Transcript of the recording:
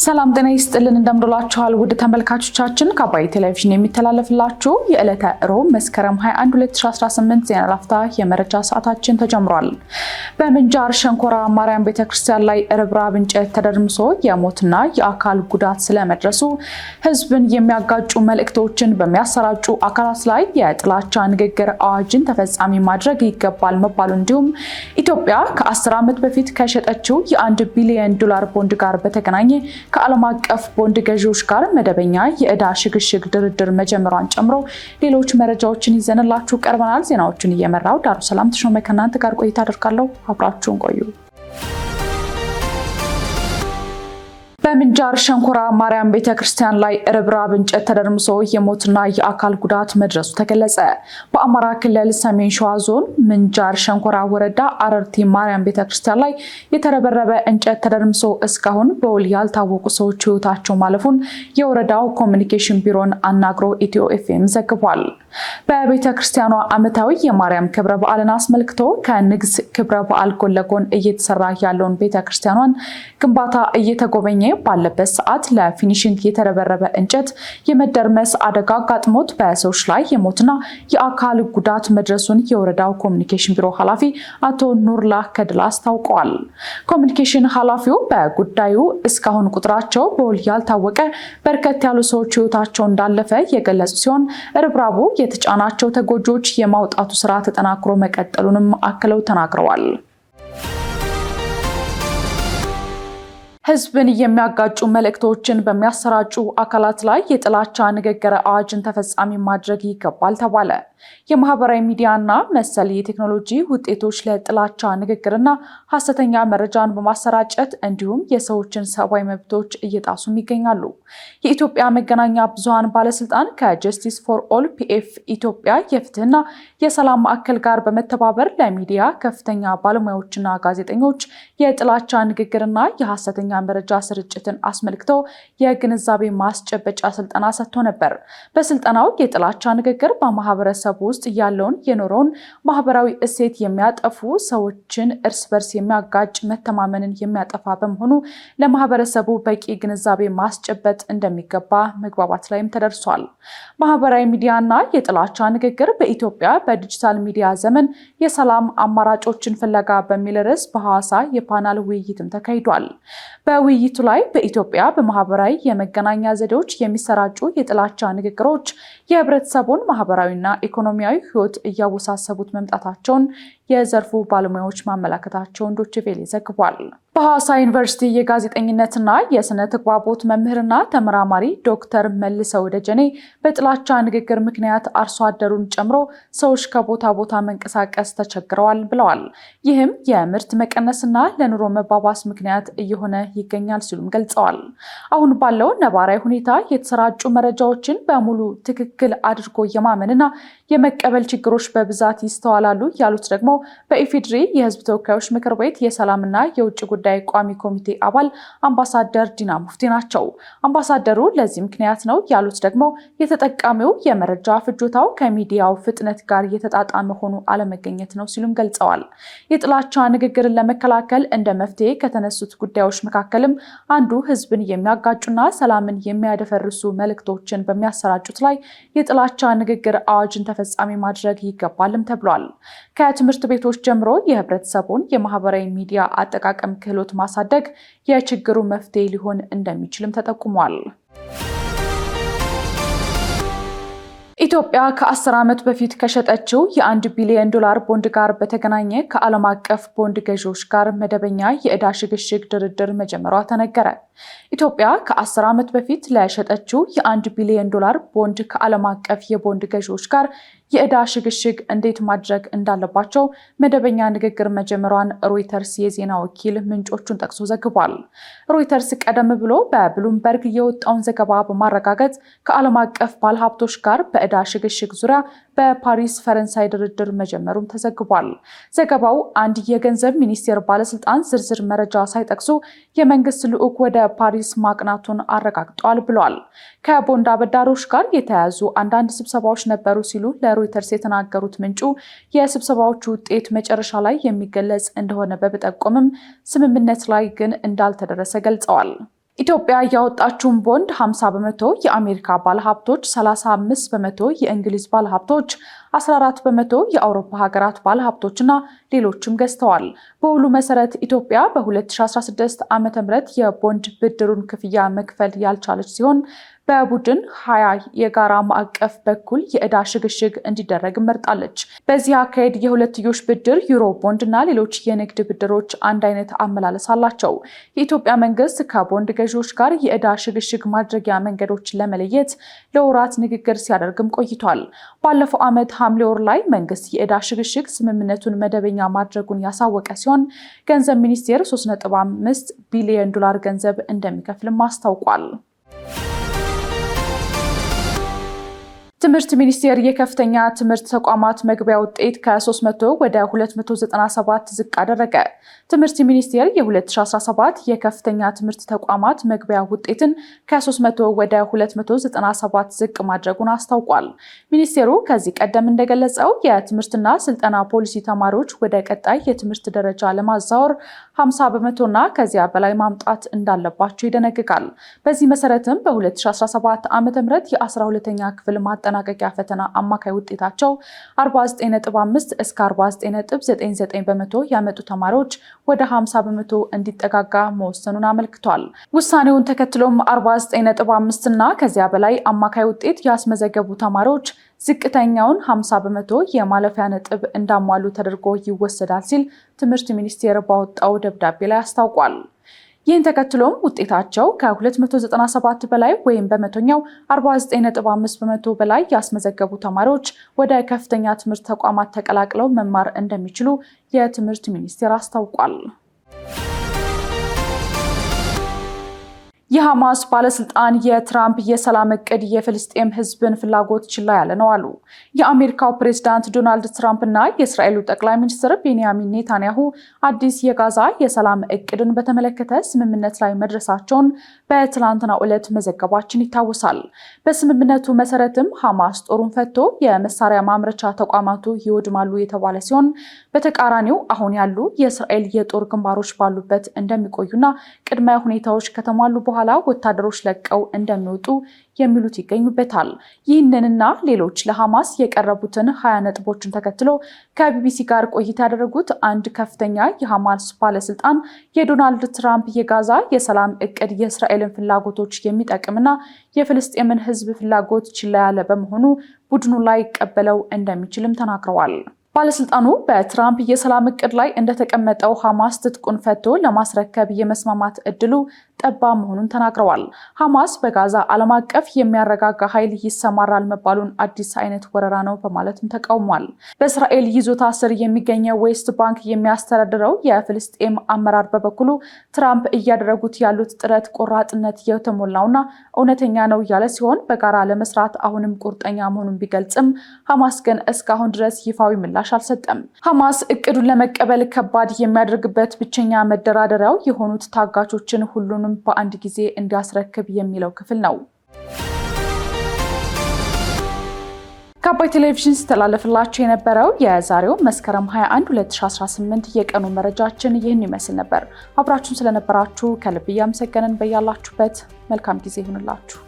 ሰላም ጤና ይስጥልን እንደምንላችኋል ውድ ተመልካቾቻችን ከአባይ ቴሌቪዥን የሚተላለፍላችሁ የዕለተ ሮብ መስከረም 21 2018 ዜና ላፍታ የመረጃ ሰዓታችን ተጀምሯል። በምንጃር ሸንኮራ ማርያም ቤተክርስቲያን ላይ ርብራብ እንጨት ተደርምሶ የሞትና የአካል ጉዳት ስለመድረሱ ህዝብን የሚያጋጩ መልእክቶችን በሚያሰራጩ አካላት ላይ የጥላቻ ንግግር አዋጅን ተፈጻሚ ማድረግ ይገባል መባሉ እንዲሁም ኢትዮጵያ ከ10 ዓመት በፊት ከሸጠችው የ1 ቢሊዮን ዶላር ቦንድ ጋር በተገናኘ ከዓለም አቀፍ ቦንድ ገዢዎች ጋር መደበኛ የዕዳ ሽግሽግ ድርድር መጀመሯን ጨምሮ ሌሎች መረጃዎችን ይዘንላችሁ ቀርበናል። ዜናዎቹን እየመራው ዳሩ ሰላም ተሾመ ከእናንተ ጋር ቆይታ አደርጋለሁ። አብራችሁን ቆዩ። በምንጃር ሸንኮራ ማርያም ቤተክርስቲያን ላይ ርብራብ እንጨት ተደርምሶ የሞትና የአካል ጉዳት መድረሱ ተገለጸ። በአማራ ክልል ሰሜን ሸዋ ዞን ምንጃር ሸንኮራ ወረዳ አረርቲ ማርያም ቤተክርስቲያን ላይ የተረበረበ እንጨት ተደርምሶ እስካሁን በውል ያልታወቁ ሰዎች ህይወታቸው ማለፉን የወረዳው ኮሚኒኬሽን ቢሮን አናግሮ ኢትዮ ኤፍኤም ዘግቧል። በቤተክርስቲያኗ ዓመታዊ የማርያም ክብረ በዓልን አስመልክቶ ከንግስ ክብረ በዓል ጎን ለጎን እየተሰራ ያለውን ቤተክርስቲያኗን ግንባታ እየተጎበኘ ባለበት ሰዓት ለፊኒሽንግ የተረበረበ እንጨት የመደርመስ አደጋ አጋጥሞት በሰዎች ላይ የሞትና የአካል ጉዳት መድረሱን የወረዳው ኮሚኒኬሽን ቢሮ ኃላፊ አቶ ኑርላህ ከድላ አስታውቀዋል። ኮሚኒኬሽን ኃላፊው በጉዳዩ እስካሁን ቁጥራቸው በውል ያልታወቀ በርከት ያሉ ሰዎች ህይወታቸው እንዳለፈ የገለጹ ሲሆን ርብራቡ የተጫናቸው ተጎጆች የማውጣቱ ስራ ተጠናክሮ መቀጠሉንም አክለው ተናግረዋል። ህዝብን የሚያጋጩ መልእክቶችን በሚያሰራጩ አካላት ላይ የጥላቻ ንግግር አዋጅን ተፈጻሚ ማድረግ ይገባል ተባለ። የማህበራዊ ሚዲያና መሰል የቴክኖሎጂ ውጤቶች ለጥላቻ ንግግርና ሐሰተኛ መረጃን በማሰራጨት እንዲሁም የሰዎችን ሰብአዊ መብቶች እየጣሱም ይገኛሉ። የኢትዮጵያ መገናኛ ብዙሃን ባለስልጣን ከጀስቲስ ፎር ኦል ፒኤፍ ኢትዮጵያ የፍትህና የሰላም ማዕከል ጋር በመተባበር ለሚዲያ ከፍተኛ ባለሙያዎችና ጋዜጠኞች የጥላቻ ንግግርና የሐሰተኛ መረጃ ስርጭትን አስመልክቶ የግንዛቤ ማስጨበጫ ስልጠና ሰጥቶ ነበር። በስልጠናው የጥላቻ ንግግር በማህበረሰቡ ውስጥ ያለውን የኖረውን ማህበራዊ እሴት የሚያጠፉ ሰዎችን እርስ በርስ የሚያጋጭ መተማመንን የሚያጠፋ በመሆኑ ለማህበረሰቡ በቂ ግንዛቤ ማስጨበጥ እንደሚገባ መግባባት ላይም ተደርሷል። ማህበራዊ ሚዲያና የጥላቻ ንግግር በኢትዮጵያ በዲጂታል ሚዲያ ዘመን የሰላም አማራጮችን ፍለጋ በሚል ርዕስ በሐዋሳ የፓናል ውይይትም ተካሂዷል። በውይይቱ ላይ በኢትዮጵያ በማህበራዊ የመገናኛ ዘዴዎች የሚሰራጩ የጥላቻ ንግግሮች የህብረተሰቡን ማህበራዊና ኢኮኖሚያዊ ህይወት እያወሳሰቡት መምጣታቸውን የዘርፉ ባለሙያዎች ማመላከታቸውን ዶቼ ቬለ ዘግቧል። በሐዋሳ ዩኒቨርሲቲ የጋዜጠኝነትና የስነ ተግባቦት መምህርና ተመራማሪ ዶክተር መልሰው ደጀኔ በጥላቻ ንግግር ምክንያት አርሶ አደሩን ጨምሮ ሰዎች ከቦታ ቦታ መንቀሳቀስ ተቸግረዋል ብለዋል። ይህም የምርት መቀነስና ለኑሮ መባባስ ምክንያት እየሆነ ይገኛል ሲሉም ገልጸዋል። አሁን ባለው ነባራዊ ሁኔታ የተሰራጩ መረጃዎችን በሙሉ ትክክል አድርጎ የማመንና የመቀበል ችግሮች በብዛት ይስተዋላሉ ያሉት ደግሞ በኢፌድሪ የህዝብ ተወካዮች ምክር ቤት የሰላምና የውጭ ጉዳይ ቋሚ ኮሚቴ አባል አምባሳደር ዲና ሙፍቲ ናቸው። አምባሳደሩ ለዚህ ምክንያት ነው ያሉት ደግሞ የተጠቃሚው የመረጃ ፍጆታው ከሚዲያው ፍጥነት ጋር የተጣጣመ ሆኖ አለመገኘት ነው ሲሉም ገልጸዋል። የጥላቻ ንግግርን ለመከላከል እንደ መፍትሄ ከተነሱት ጉዳዮች መካከልም አንዱ ህዝብን የሚያጋጩና ሰላምን የሚያደፈርሱ መልእክቶችን በሚያሰራጩት ላይ የጥላቻ ንግግር አዋጅን ተፈጻሚ ማድረግ ይገባልም ተብሏል። ከትምህርት ቤቶች ጀምሮ የህብረተሰቡን የማህበራዊ ሚዲያ አጠቃቀም ክህሎት ማሳደግ የችግሩ መፍትሄ ሊሆን እንደሚችልም ተጠቁሟል። ኢትዮጵያ ከ10 ዓመት በፊት ከሸጠችው የ1 ቢሊዮን ዶላር ቦንድ ጋር በተገናኘ ከዓለም አቀፍ ቦንድ ገዢዎች ጋር መደበኛ የዕዳ ሽግሽግ ድርድር መጀመሯ ተነገረ። ኢትዮጵያ ከ10 ዓመት በፊት ለሸጠችው የ1 ቢሊዮን ዶላር ቦንድ ከዓለም አቀፍ የቦንድ ገዢዎች ጋር የዕዳ ሽግሽግ እንዴት ማድረግ እንዳለባቸው መደበኛ ንግግር መጀመሯን ሮይተርስ የዜና ወኪል ምንጮቹን ጠቅሶ ዘግቧል። ሮይተርስ ቀደም ብሎ በብሉምበርግ የወጣውን ዘገባ በማረጋገጥ ከዓለም አቀፍ ባለሀብቶች ጋር በዕዳ ሽግሽግ ዙሪያ በፓሪስ ፈረንሳይ ድርድር መጀመሩም ተዘግቧል። ዘገባው አንድ የገንዘብ ሚኒስቴር ባለስልጣን ዝርዝር መረጃ ሳይጠቅሱ የመንግስት ልዑክ ወደ ፓሪስ ማቅናቱን አረጋግጧል ብሏል። ከቦንድ አበዳሮች ጋር የተያያዙ አንዳንድ ስብሰባዎች ነበሩ ሲሉ ለሮይተርስ የተናገሩት ምንጩ የስብሰባዎቹ ውጤት መጨረሻ ላይ የሚገለጽ እንደሆነ በመጠቆምም ስምምነት ላይ ግን እንዳልተደረሰ ገልጸዋል። ኢትዮጵያ ያወጣችውን ቦንድ 50% የአሜሪካ ባለሀብቶች፣ 35% የእንግሊዝ ባለሀብቶች፣ 14% የአውሮፓ ሀገራት ባለሀብቶችና ሌሎችም ገዝተዋል። በውሉ መሰረት ኢትዮጵያ በ2016 ዓ.ም የቦንድ ብድሩን ክፍያ መክፈል ያልቻለች ሲሆን በቡድን 20 የጋራ ማዕቀፍ በኩል የዕዳ ሽግሽግ እንዲደረግ መርጣለች። በዚህ አካሄድ የሁለትዮሽ ብድር፣ ዩሮ ቦንድ እና ሌሎች የንግድ ብድሮች አንድ አይነት አመላለስ አላቸው። የኢትዮጵያ መንግስት ከቦንድ ገዢዎች ጋር የዕዳ ሽግሽግ ማድረጊያ መንገዶችን ለመለየት ለወራት ንግግር ሲያደርግም ቆይቷል። ባለፈው ዓመት ሐምሌ ወር ላይ መንግስት የዕዳ ሽግሽግ ስምምነቱን መደበኛ ማድረጉን ያሳወቀ ሲሆን ገንዘብ ሚኒስቴር $3.5 ቢሊዮን ገንዘብ እንደሚከፍልም አስታውቋል። ትምህርት ሚኒስቴር የከፍተኛ ትምህርት ተቋማት መግቢያ ውጤት ከ300 ወደ 297 ዝቅ አደረገ። ትምህርት ሚኒስቴር የ2017 የከፍተኛ ትምህርት ተቋማት መግቢያ ውጤትን ከ300 ወደ 297 ዝቅ ማድረጉን አስታውቋል። ሚኒስቴሩ ከዚህ ቀደም እንደገለጸው የትምህርትና ስልጠና ፖሊሲ ተማሪዎች ወደ ቀጣይ የትምህርት ደረጃ ለማዛወር 50%ና ከዚያ በላይ ማምጣት እንዳለባቸው ይደነግጋል። በዚህ መሰረትም በ2017 ዓ.ም የ12ኛ ክፍል ማጠናቀቂያ ፈተና አማካይ ውጤታቸው 49.5 እስከ 49.99% ያመጡ ተማሪዎች ወደ 50% እንዲጠጋጋ መወሰኑን አመልክቷል። ውሳኔውን ተከትሎም 49.5 እና ከዚያ በላይ አማካይ ውጤት ያስመዘገቡ ተማሪዎች ዝቅተኛውን 50% የማለፊያ ነጥብ እንዳሟሉ ተደርጎ ይወሰዳል ሲል ትምህርት ሚኒስቴር ባወጣው ደብዳቤ ላይ አስታውቋል። ይህን ተከትሎም ውጤታቸው ከ297 በላይ ወይም በመቶኛው 49.5% በላይ ያስመዘገቡ ተማሪዎች ወደ ከፍተኛ ትምህርት ተቋማት ተቀላቅለው መማር እንደሚችሉ የትምህርት ሚኒስቴር አስታውቋል። የሐማስ ባለስልጣን የትራምፕ የሰላም እቅድ የፍልስጤም ህዝብን ፍላጎት ችላ ያለ ነው አሉ። የአሜሪካው ፕሬዝዳንት ዶናልድ ትራምፕ እና የእስራኤሉ ጠቅላይ ሚኒስትር ቤንያሚን ኔታንያሁ አዲስ የጋዛ የሰላም እቅድን በተመለከተ ስምምነት ላይ መድረሳቸውን በትላንትናው ዕለት መዘገባችን ይታወሳል። በስምምነቱ መሰረትም ሐማስ ጦሩን ፈቶ የመሳሪያ ማምረቻ ተቋማቱ ይወድማሉ የተባለ ሲሆን በተቃራኒው አሁን ያሉ የእስራኤል የጦር ግንባሮች ባሉበት እንደሚቆዩና ቅድመ ሁኔታዎች ከተሟሉ በኋላ ወታደሮች ለቀው እንደሚወጡ የሚሉት ይገኙበታል። ይህንንና ሌሎች ለሐማስ የቀረቡትን 20 ነጥቦችን ተከትሎ ከቢቢሲ ጋር ቆይታ ያደረጉት አንድ ከፍተኛ የሐማስ ባለስልጣን የዶናልድ ትራምፕ የጋዛ የሰላም እቅድ የእስራኤልን ፍላጎቶች የሚጠቅምና የፍልስጤምን ህዝብ ፍላጎት ችላ ያለ በመሆኑ ቡድኑ ላይ ቀበለው እንደሚችልም ተናግረዋል። ባለስልጣኑ በትራምፕ የሰላም እቅድ ላይ እንደተቀመጠው ሐማስ ትጥቁን ፈቶ ለማስረከብ የመስማማት እድሉ ጠባብ መሆኑን ተናግረዋል። ሐማስ በጋዛ ዓለም አቀፍ የሚያረጋጋ ኃይል ይሰማራል መባሉን አዲስ አይነት ወረራ ነው በማለትም ተቃውሟል። በእስራኤል ይዞታ ስር የሚገኘው ዌስት ባንክ የሚያስተዳድረው የፍልስጤም አመራር በበኩሉ ትራምፕ እያደረጉት ያሉት ጥረት ቆራጥነት የተሞላውና እውነተኛ ነው ያለ ሲሆን በጋራ ለመስራት አሁንም ቁርጠኛ መሆኑን ቢገልጽም ሐማስ ግን እስካሁን ድረስ ይፋዊ ምላሽ አልሰጠም። ሐማስ እቅዱን ለመቀበል ከባድ የሚያደርግበት ብቸኛ መደራደሪያው የሆኑት ታጋቾችን ሁሉንም በአንድ ጊዜ እንዲያስረክብ የሚለው ክፍል ነው። ከአባይ ቴሌቪዥን ሲተላለፍላችሁ የነበረው የዛሬው መስከረም 21 2018 የቀኑ መረጃችን ይህን ይመስል ነበር። አብራችሁን ስለነበራችሁ ከልብ እያመሰገንን በያላችሁበት መልካም ጊዜ ይሁንላችሁ።